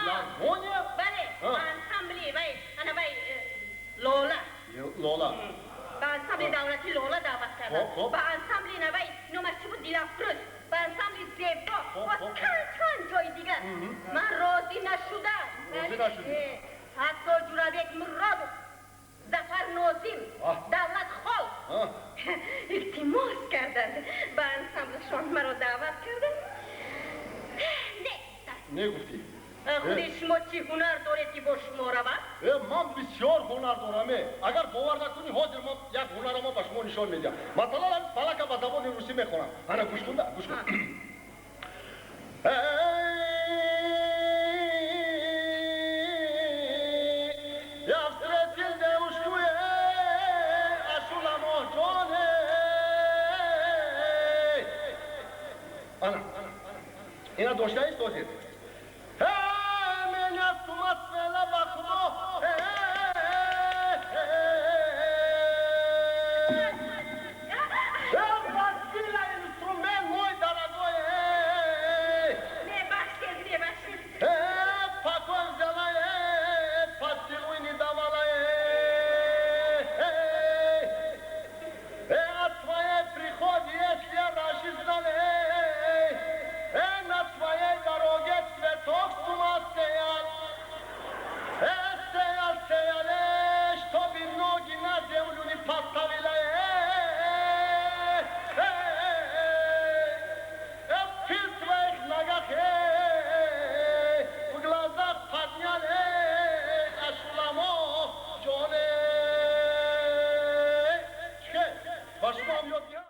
فیلارمونیا؟ بله انسامبلی وای انا وای لولا لولا به انسامبلی دولتی لولا دعوت کردن به انسامبلی نوای نومچی بود دیلافروز به انسامبلی زیبا و چند جای دیگر من راضی نشدم حتی جورابک مراد زفر نوزیم دولت خال التماس کردند به انسامبلشان مرا دعوت کردن نه گفتی؟ خودی شما چی هنر دارید که با شما رود؟ من بسیار هنر دارم اگر باور نکنی حاضر ما یک هنر ما به شما نشان میدم مثلا فلک به زبان روسی میخونم انا گوش کن گوش کن Я встретил девушку, ашула мохтоне. Ana, ina doşta ist dozir. Меня с ума свела бахмо,